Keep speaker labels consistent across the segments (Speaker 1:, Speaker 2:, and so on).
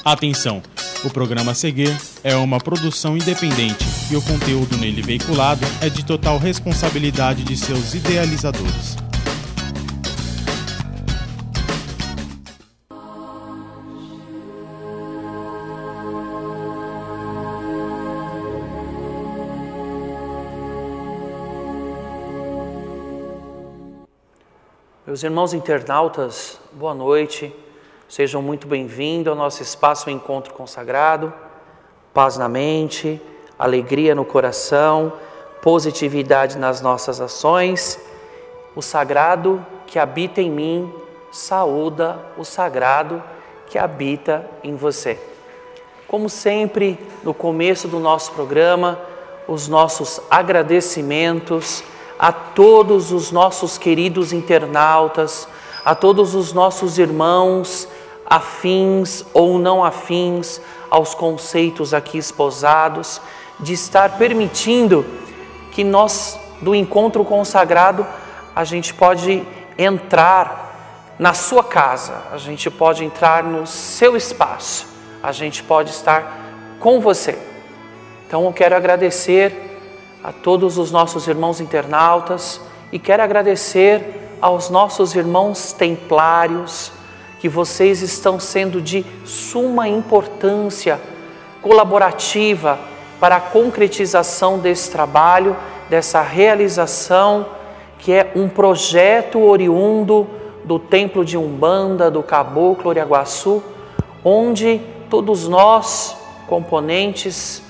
Speaker 1: Atenção! O programa a seguir é uma produção independente e o conteúdo nele veiculado é de total responsabilidade de seus idealizadores.
Speaker 2: Meus irmãos internautas, boa noite. Sejam muito bem-vindos ao nosso espaço Encontro Consagrado. Paz na mente, alegria no coração, positividade nas nossas ações. O sagrado que habita em mim saúda o sagrado que habita em você. Como sempre, no começo do nosso programa, os nossos agradecimentos a todos os nossos queridos internautas, a todos os nossos irmãos afins ou não afins aos conceitos aqui esposados, de estar permitindo que nós, do Encontro Consagrado, a gente pode entrar na sua casa, a gente pode entrar no seu espaço, a gente pode estar com você. Então eu quero agradecer a todos os nossos irmãos internautas e quero agradecer aos nossos irmãos templários, que vocês estão sendo de suma importância colaborativa para a concretização desse trabalho, dessa realização, que é um projeto oriundo do Templo de Umbanda, do Caboclo Oriaguaçu, onde todos nós, componentes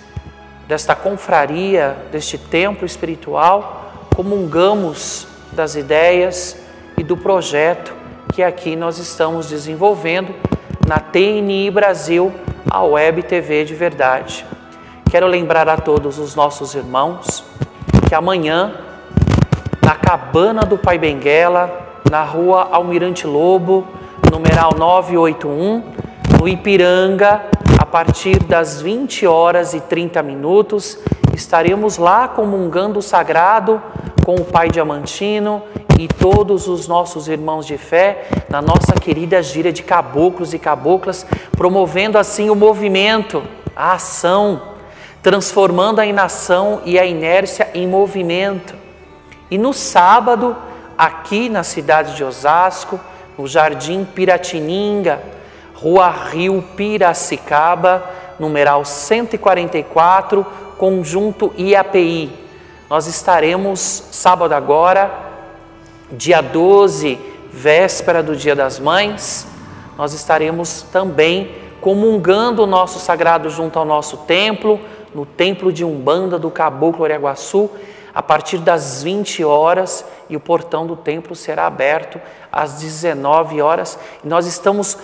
Speaker 2: desta confraria, deste templo espiritual, comungamos das ideias e do projeto que aqui nós estamos desenvolvendo na TNI Brasil, a Web TV de Verdade. Quero lembrar a todos os nossos irmãos que amanhã, na Cabana do Pai Benguela, na rua Almirante Lobo, numeral 981, no Ipiranga, a partir das 20h30, estaremos lá comungando o sagrado com o Pai Diamantino e todos os nossos irmãos de fé na nossa querida gira de caboclos e caboclas, promovendo assim o movimento, a ação, transformando a inação e a inércia em movimento. E no sábado, aqui na cidade de Osasco, no Jardim Piratininga, Rua Rio Piracicaba, numeral 144, Conjunto IAPI. Nós estaremos sábado agora, dia 12, véspera do Dia das Mães, nós estaremos também comungando o nosso sagrado junto ao nosso templo, no Templo de Umbanda do Caboclo Oriaguaçu, a partir das 20h, e o portão do templo será aberto às 19h. E nós estamos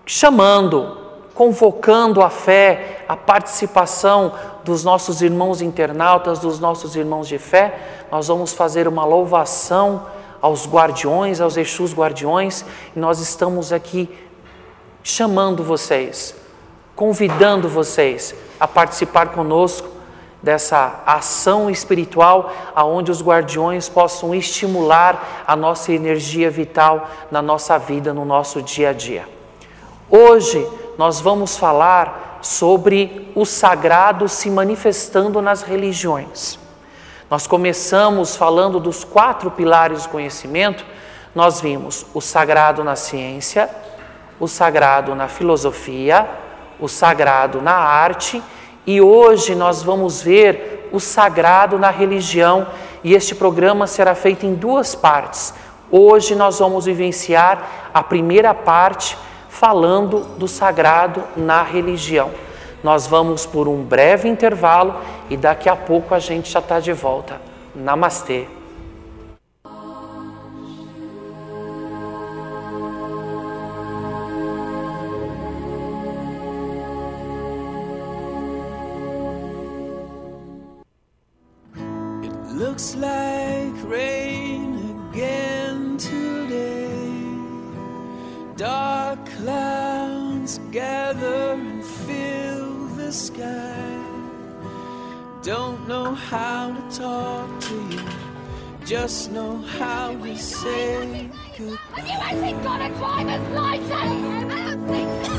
Speaker 2: chamando, convocando a fé, a participação dos nossos irmãos internautas, dos nossos irmãos de fé. Nós vamos fazer uma louvação aos guardiões, aos Exus guardiões, e nós estamos aqui chamando vocês, convidando vocês a participar conosco dessa ação espiritual, aonde os guardiões possam estimular a nossa energia vital na nossa vida, no nosso dia a dia. Hoje nós vamos falar sobre o sagrado se manifestando nas religiões. Nós começamos falando dos 4 pilares do conhecimento. Nós vimos o sagrado na ciência, o sagrado na filosofia, o sagrado na arte, e hoje nós vamos ver o sagrado na religião, e este programa será feito em 2 partes. Hoje nós vamos vivenciar a primeira parte, falando do sagrado na religião. Nós vamos por um breve intervalo e daqui a pouco a gente já está de volta. Namastê!
Speaker 3: It looks like rain again today. Dark clouds gather and fill the sky. Don't know how to talk to you, just know how to say goodbye.
Speaker 4: And you actually got to drive us license! I don't think so.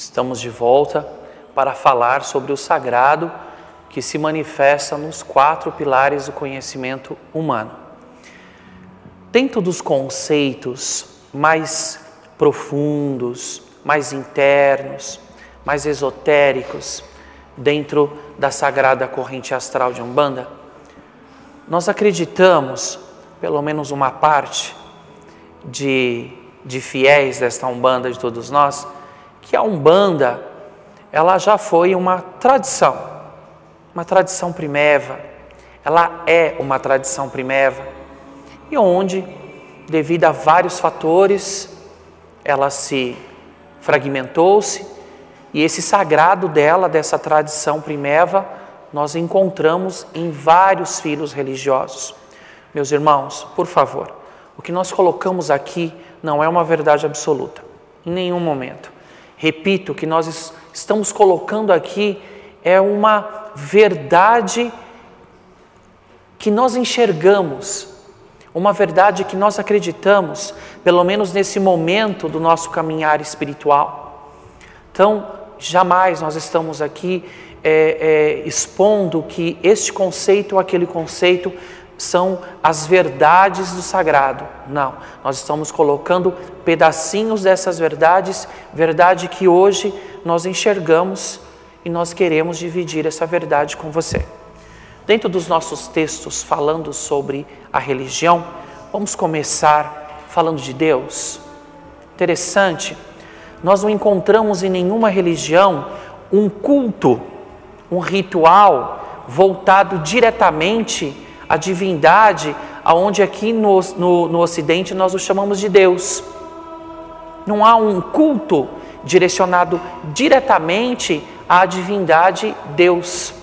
Speaker 2: Estamos de volta para falar sobre o sagrado que se manifesta nos 4 pilares do conhecimento humano. Dentro dos conceitos mais profundos, mais internos, mais esotéricos, dentro da sagrada corrente astral de Umbanda, nós acreditamos, pelo menos uma parte de fiéis desta Umbanda, de todos nós, que a Umbanda, ela já foi uma tradição primeva, ela é uma tradição primeva, e onde, devido a vários fatores, ela se fragmentou-se, e esse sagrado dela, dessa tradição primeva, nós encontramos em vários filos religiosos. Meus irmãos, por favor, o que nós colocamos aqui não é uma verdade absoluta, em nenhum momento. Repito, o que nós estamos colocando aqui é uma verdade que nós enxergamos, uma verdade que nós acreditamos, pelo menos nesse momento do nosso caminhar espiritual. Então, jamais nós estamos aqui expondo que este conceito ou aquele conceito são as verdades do sagrado. Não, nós estamos colocando pedacinhos dessas verdades, verdade que hoje nós enxergamos e nós queremos dividir essa verdade com você. Dentro dos nossos textos falando sobre a religião, vamos começar falando de Deus. Interessante, nós não encontramos em nenhuma religião um culto, um ritual voltado diretamente à divindade, aonde aqui no Ocidente nós o chamamos de Deus. Não há um culto direcionado diretamente à divindade Deus.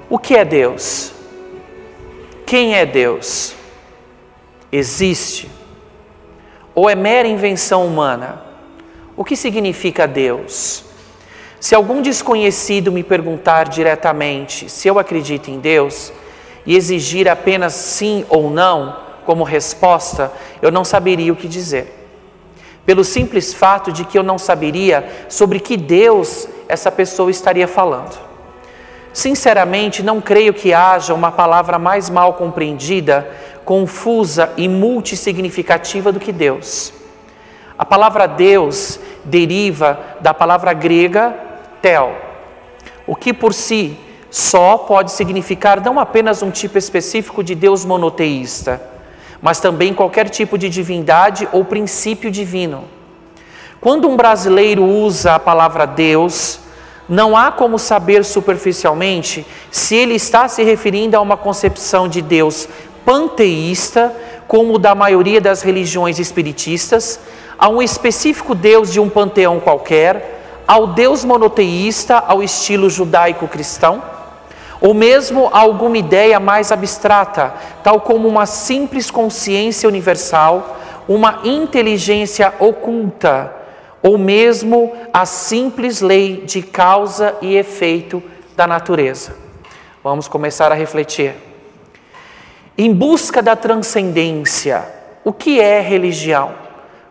Speaker 2: O que é Deus? Quem é Deus? Existe? Ou é mera invenção humana? O que significa Deus? Se algum desconhecido me perguntar diretamente se eu acredito em Deus e exigir apenas sim ou não como resposta, eu não saberia o que dizer. Pelo simples fato de que eu não saberia sobre que Deus essa pessoa estaria falando. Sinceramente, não creio que haja uma palavra mais mal compreendida, confusa e multissignificativa do que Deus. A palavra Deus deriva da palavra grega Theo, o que por si só pode significar não apenas um tipo específico de Deus monoteísta, mas também qualquer tipo de divindade ou princípio divino. Quando um brasileiro usa a palavra Deus, não há como saber superficialmente se ele está se referindo a uma concepção de Deus panteísta, como o da maioria das religiões espiritistas, a um específico Deus de um panteão qualquer, ao Deus monoteísta ao estilo judaico-cristão, ou mesmo a alguma ideia mais abstrata, tal como uma simples consciência universal, uma inteligência oculta, ou mesmo a simples lei de causa e efeito da natureza. Vamos começar a refletir. Em busca da transcendência, o que é religião?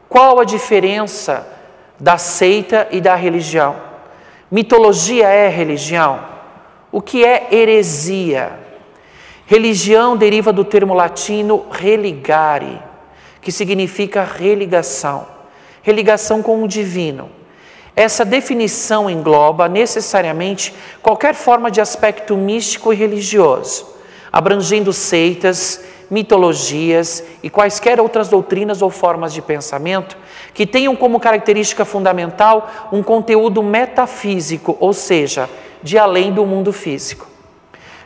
Speaker 2: Qual a diferença da seita e da religião? Mitologia é religião? O que é heresia? Religião deriva do termo latino religare, que significa religação, religação com o divino. Essa definição engloba necessariamente qualquer forma de aspecto místico e religioso, abrangendo seitas, mitologias e quaisquer outras doutrinas ou formas de pensamento que tenham como característica fundamental um conteúdo metafísico, ou seja, de além do mundo físico.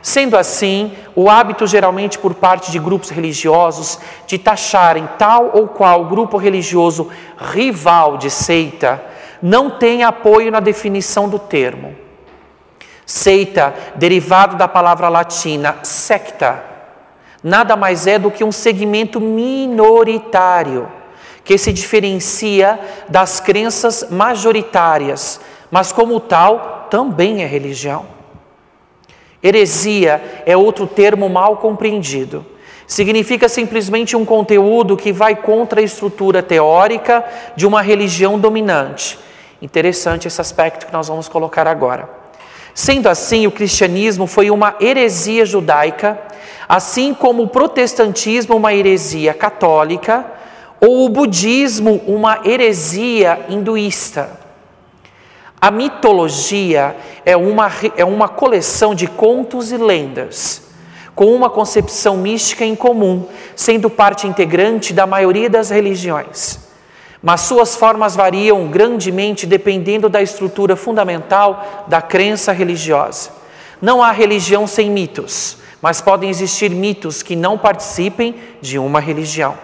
Speaker 2: Sendo assim, o hábito geralmente por parte de grupos religiosos de taxarem tal ou qual grupo religioso rival de seita não tem apoio na definição do termo. Seita, derivado da palavra latina secta, nada mais é do que um segmento minoritário que se diferencia das crenças majoritárias, mas como tal também é religião. Heresia é outro termo mal compreendido. Significa simplesmente um conteúdo que vai contra a estrutura teórica de uma religião dominante Interessante esse aspecto que nós vamos colocar agora. Sendo assim, o cristianismo foi uma heresia judaica, assim como o protestantismo uma heresia católica, ou o budismo uma heresia hinduísta. A mitologia é uma coleção de contos e lendas, com uma concepção mística em comum, sendo parte integrante da maioria das religiões. Mas suas formas variam grandemente dependendo da estrutura fundamental da crença religiosa. Não há religião sem mitos, mas podem existir mitos que não participem de uma religião.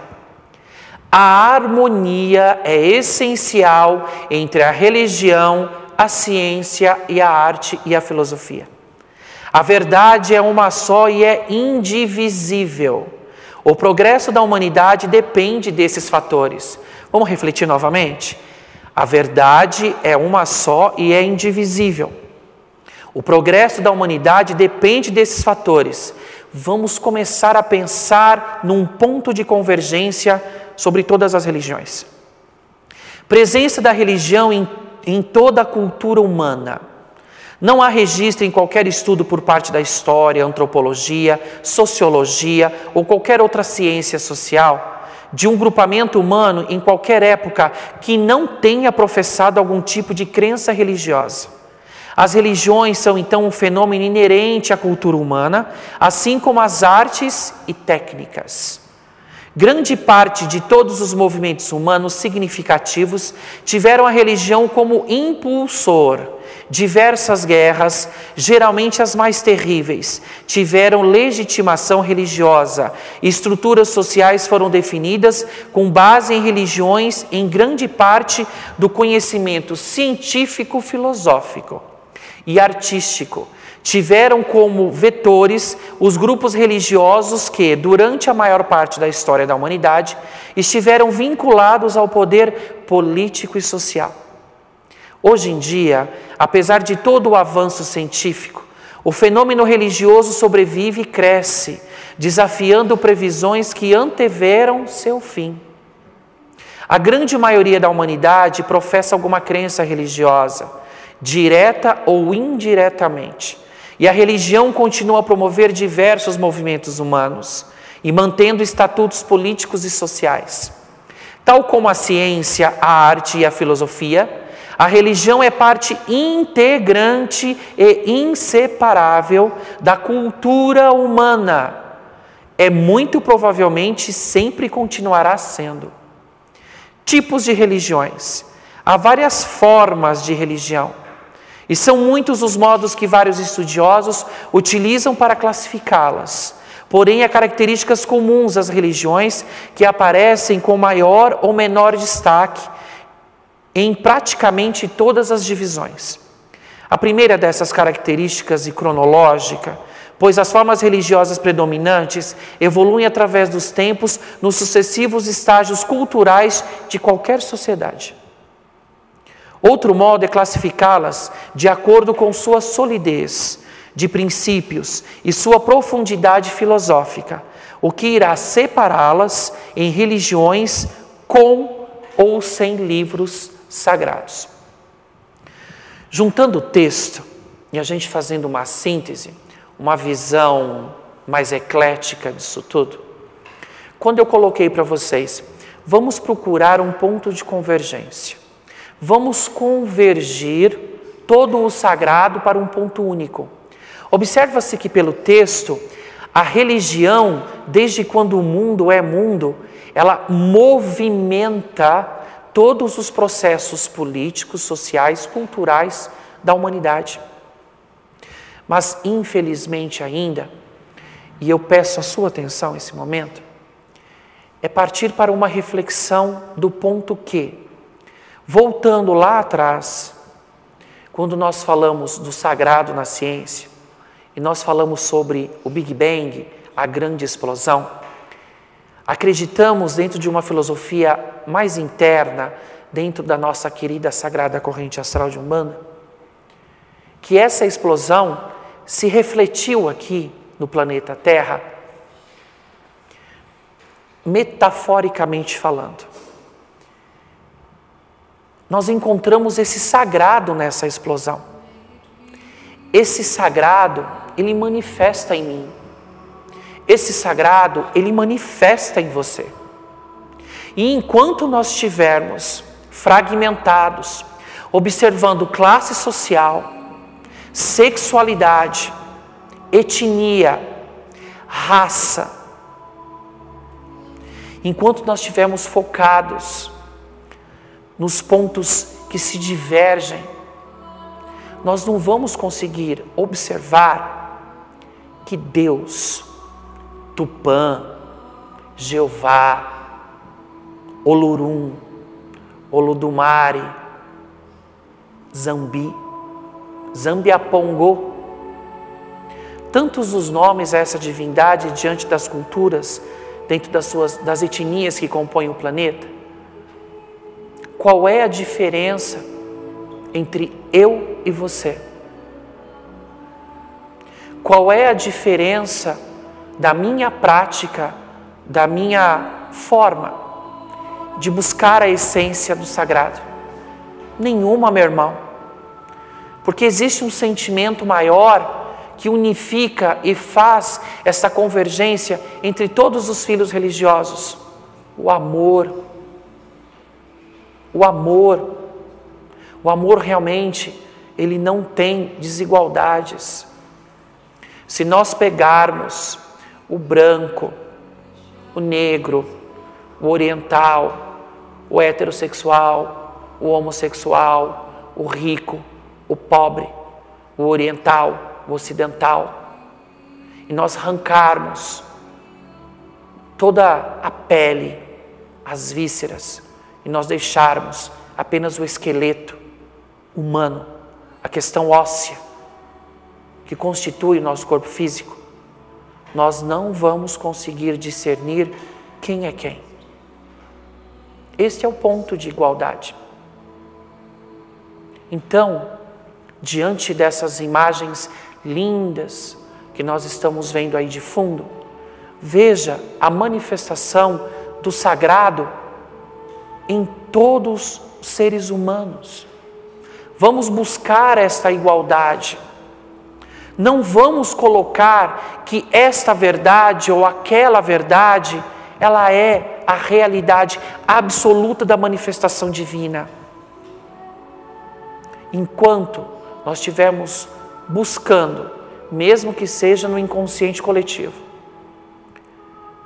Speaker 2: A harmonia é essencial entre a religião, a ciência e a arte e a filosofia. A verdade é uma só e é indivisível. O progresso da humanidade depende desses fatores. Vamos refletir novamente? A verdade é uma só e é indivisível. O progresso da humanidade depende desses fatores. Vamos começar a pensar num ponto de convergência sobre todas as religiões. Presença da religião em toda a cultura humana. Não há registro em qualquer estudo por parte da história, antropologia, sociologia ou qualquer outra ciência social de um grupamento humano em qualquer época que não tenha professado algum tipo de crença religiosa. As religiões são então um fenômeno inerente à cultura humana, assim como as artes e técnicas. Grande parte de todos os movimentos humanos significativos tiveram a religião como impulsor. Diversas guerras, geralmente as mais terríveis, tiveram legitimação religiosa. Estruturas sociais foram definidas com base em religiões em grande parte do conhecimento científico, filosófico e artístico. Tiveram como vetores os grupos religiosos que, durante a maior parte da história da humanidade, estiveram vinculados ao poder político e social. Hoje em dia, apesar de todo o avanço científico, o fenômeno religioso sobrevive e cresce, desafiando previsões que anteveram seu fim. A grande maioria da humanidade professa alguma crença religiosa, direta ou indiretamente. E a religião continua a promover diversos movimentos humanos e mantendo estatutos políticos e sociais. Tal como a ciência, a arte e a filosofia, a religião é parte integrante e inseparável da cultura humana. É muito provavelmente sempre continuará sendo. Tipos de religiões. Há várias formas de religião. E são muitos os modos que vários estudiosos utilizam para classificá-las. Porém, há características comuns às religiões que aparecem com maior ou menor destaque em praticamente todas as divisões. A primeira dessas características e cronológica, pois as formas religiosas predominantes evoluem através dos tempos nos sucessivos estágios culturais de qualquer sociedade. Outro modo é classificá-las de acordo com sua solidez de princípios e sua profundidade filosófica, o que irá separá-las em religiões com ou sem livros sagrados. Juntando o texto e a gente fazendo uma síntese, uma visão mais eclética disso tudo, quando eu coloquei para vocês, vamos procurar um ponto de convergência. Vamos convergir todo o sagrado para um ponto único. Observa-se que pelo texto, a religião, desde quando o mundo é mundo, ela movimenta todos os processos políticos, sociais, culturais da humanidade. Mas, infelizmente ainda, e eu peço a sua atenção nesse momento, é partir para uma reflexão do ponto que, voltando lá atrás, quando nós falamos do sagrado na ciência, e nós falamos sobre o Big Bang, a grande explosão, acreditamos dentro de uma filosofia mais interna, dentro da nossa querida sagrada corrente astral de Umbanda, que essa explosão se refletiu aqui no planeta Terra, metaforicamente falando. nós encontramos esse sagrado nessa explosão. Esse sagrado, ele manifesta em mim. Esse sagrado, ele manifesta em você. E enquanto nós estivermos fragmentados, observando classe social, sexualidade, etnia, raça, enquanto nós estivermos focados nos pontos que se divergem, nós não vamos conseguir observar que Deus, Tupã, Jeová, Olorum, Olodumare, Zambi, Zambiapongô, tantos os nomes a essa divindade diante das culturas, dentro das etnias que compõem o planeta. Qual é a diferença entre eu e você? Qual é a diferença da minha prática, da minha forma de buscar a essência do sagrado? Nenhuma, meu irmão. Porque existe um sentimento maior que unifica e faz essa convergência entre todos os filhos religiosos. O amor. O amor. O amor realmente, ele não tem desigualdades. Se nós pegarmos o branco, o negro, o oriental, o heterossexual, o homossexual, o rico, o pobre, o oriental, o ocidental, e nós arrancarmos toda a pele, as vísceras, e nós deixarmos apenas o esqueleto humano, a questão óssea, que constitui o nosso corpo físico, nós não vamos conseguir discernir quem é quem. Este é o ponto de igualdade. Então, diante dessas imagens lindas que nós estamos vendo aí de fundo, veja a manifestação do sagrado em todos os seres humanos. Vamos buscar esta igualdade. Não vamos colocar que esta verdade ou aquela verdade, ela é a realidade absoluta da manifestação divina. Enquanto nós estivermos buscando, mesmo que seja no inconsciente coletivo,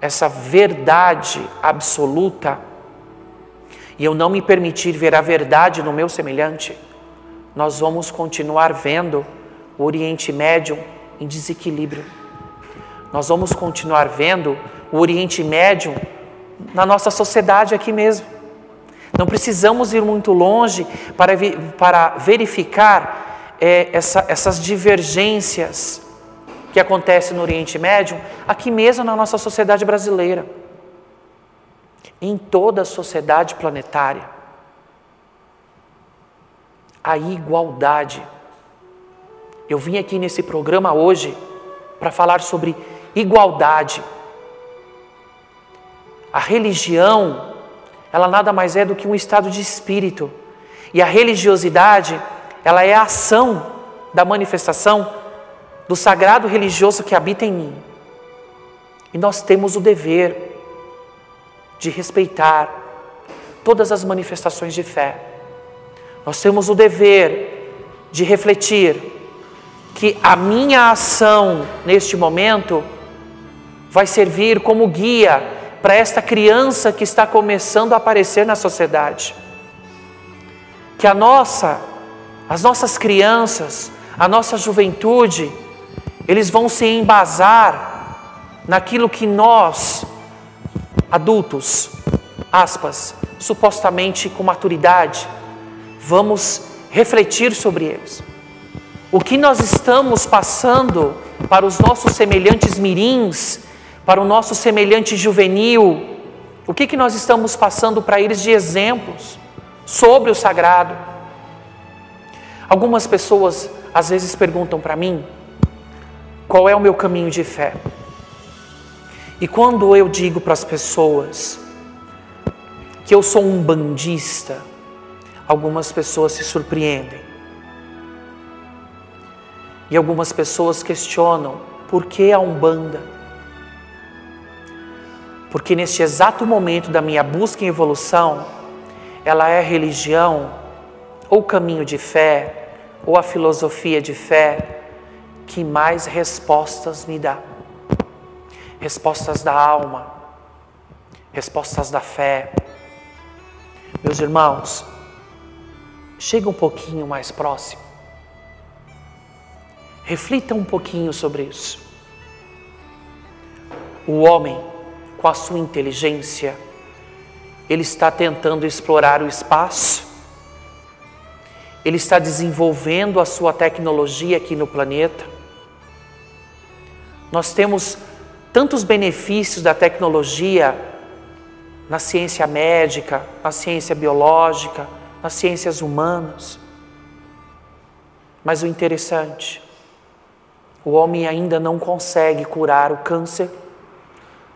Speaker 2: essa verdade absoluta, e eu não me permitir ver a verdade no meu semelhante, nós vamos continuar vendo o Oriente Médio em desequilíbrio. Nós vamos continuar vendo o Oriente Médio na nossa sociedade aqui mesmo. Não precisamos ir muito longe para verificar essas divergências que acontecem no Oriente Médio, aqui mesmo na nossa sociedade brasileira, em toda a sociedade planetária. A igualdade. Eu vim aqui nesse programa hoje para falar sobre igualdade. A religião, ela nada mais é do que um estado de espírito. E a religiosidade, ela é a ação da manifestação do sagrado religioso que habita em mim. E nós temos o dever de respeitar todas as manifestações de fé. Nós temos o dever de refletir que a minha ação neste momento vai servir como guia para esta criança que está começando a aparecer na sociedade. Que as nossas crianças, a nossa juventude, eles vão se embasar naquilo que nós, adultos, aspas, supostamente com maturidade, vamos refletir sobre eles. O que nós estamos passando para os nossos semelhantes mirins, para o nosso semelhante juvenil, o que nós estamos passando para eles de exemplos sobre o sagrado? Algumas pessoas às vezes perguntam para mim, qual é o meu caminho de fé? E quando eu digo para as pessoas que eu sou um bandista, algumas pessoas se surpreendem. E algumas pessoas questionam por que a Umbanda? Porque neste exato momento da minha busca em evolução, ela é a religião, ou o caminho de fé, ou a filosofia de fé, que mais respostas me dá. Respostas da alma, respostas da fé. Meus irmãos, chega um pouquinho mais próximo. Reflita um pouquinho sobre isso. O homem, com a sua inteligência, ele está tentando explorar o espaço, ele está desenvolvendo a sua tecnologia aqui no planeta. Nós temos tantos benefícios da tecnologia na ciência médica, na ciência biológica, nas ciências humanas. Mas o interessante, o homem ainda não consegue curar o câncer,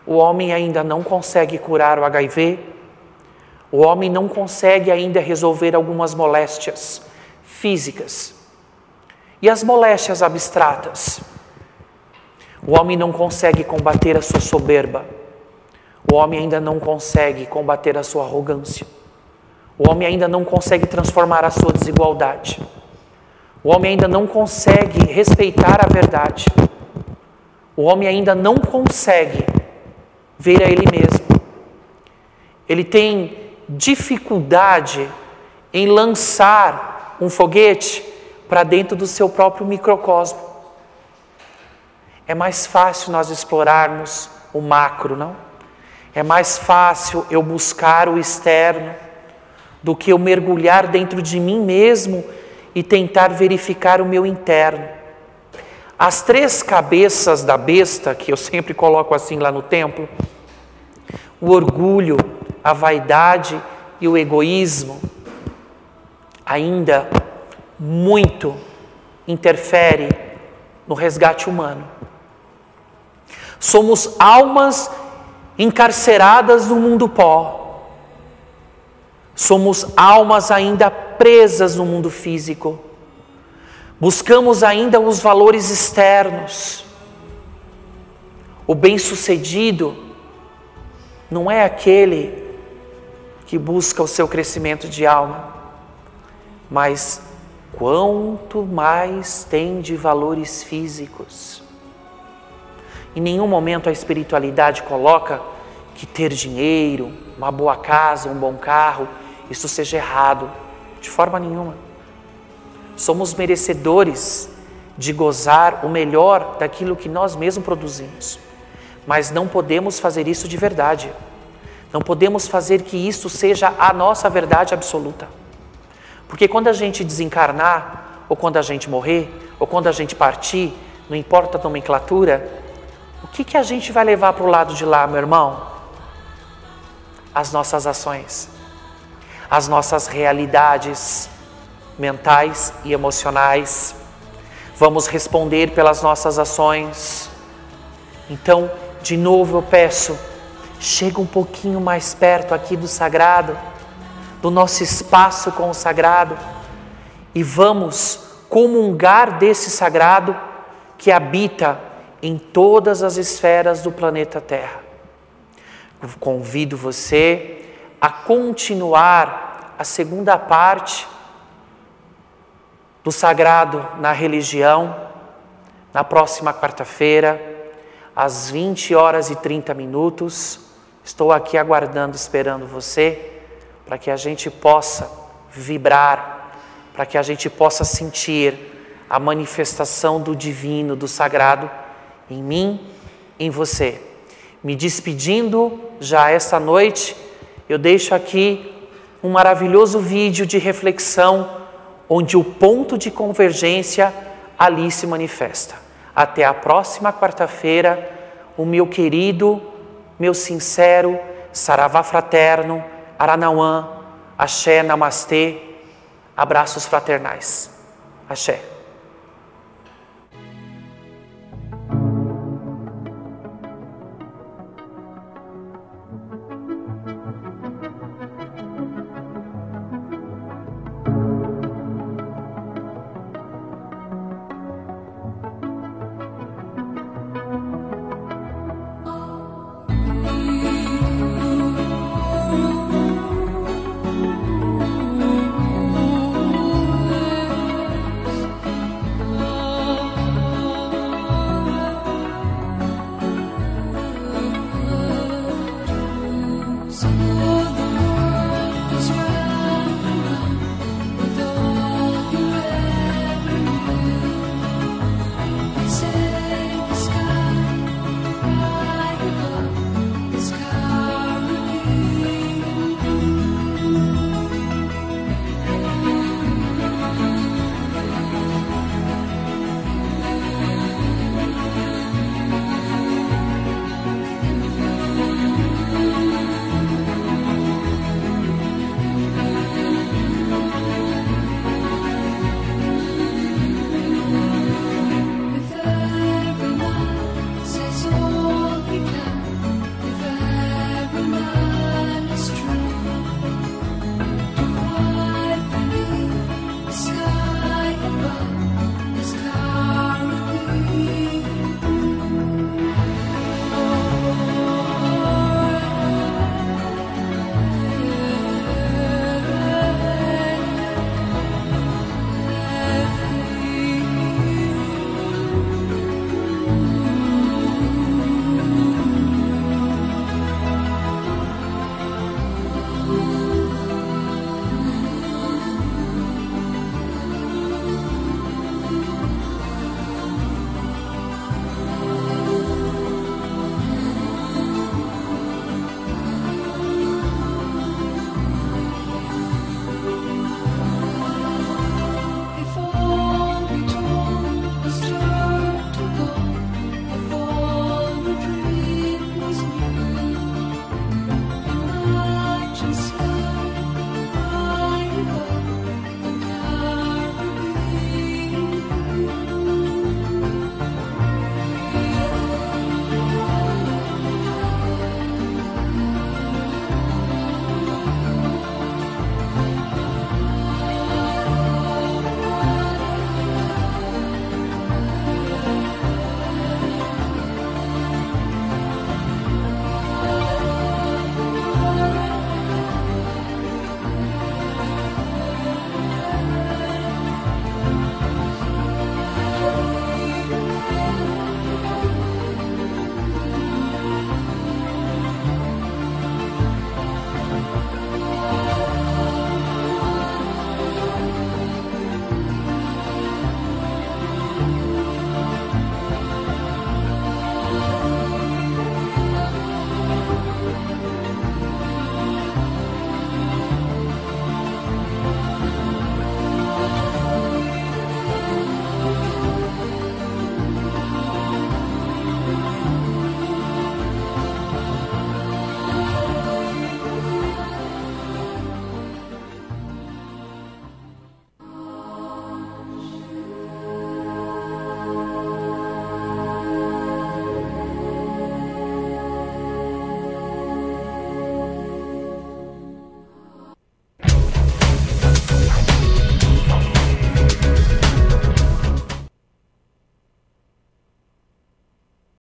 Speaker 2: o homem ainda não consegue curar o HIV, o homem não consegue ainda resolver algumas moléstias físicas. E as moléstias abstratas? O homem não consegue combater a sua soberba, o homem ainda não consegue combater a sua arrogância, o homem ainda não consegue transformar a sua desigualdade, o homem ainda não consegue respeitar a verdade, o homem ainda não consegue ver a ele mesmo. Ele tem dificuldade em lançar um foguete para dentro do seu próprio microcosmo. É mais fácil nós explorarmos o macro, não? É mais fácil eu buscar o externo do que eu mergulhar dentro de mim mesmo e tentar verificar o meu interno. As 3 cabeças da besta, que eu sempre coloco assim lá no templo, o orgulho, a vaidade e o egoísmo, ainda muito interfere no resgate humano. Somos almas encarceradas no mundo pó. Somos almas ainda presas no mundo físico. Buscamos ainda os valores externos. O bem-sucedido não é aquele que busca o seu crescimento de alma, mas quanto mais tem de valores físicos. Em nenhum momento a espiritualidade coloca que ter dinheiro, uma boa casa, um bom carro, isso seja errado, de forma nenhuma. Somos merecedores de gozar o melhor daquilo que nós mesmos produzimos, mas não podemos fazer isso de verdade. Não podemos fazer que isso seja a nossa verdade absoluta. Porque quando a gente desencarnar, ou quando a gente morrer, ou quando a gente partir, não importa a nomenclatura, o que a gente vai levar para o lado de lá, meu irmão? As nossas ações, as nossas realidades mentais e emocionais. Vamos responder pelas nossas ações. Então, de novo eu peço, chega um pouquinho mais perto aqui do sagrado, do nosso espaço com o sagrado, e vamos comungar desse sagrado que habita em todas as esferas do planeta Terra. Eu convido você a continuar a segunda parte do sagrado na religião, na próxima quarta-feira, às 20h30. Estou aqui aguardando, esperando você, para que a gente possa vibrar, para que a gente possa sentir a manifestação do divino, do sagrado, em mim, em você. Me despedindo já esta noite, eu deixo aqui um maravilhoso vídeo de reflexão, onde o ponto de convergência ali se manifesta. Até a próxima quarta-feira, o meu querido, meu sincero, saravá fraterno, Aranauã, axé, namastê, abraços fraternais. Axé.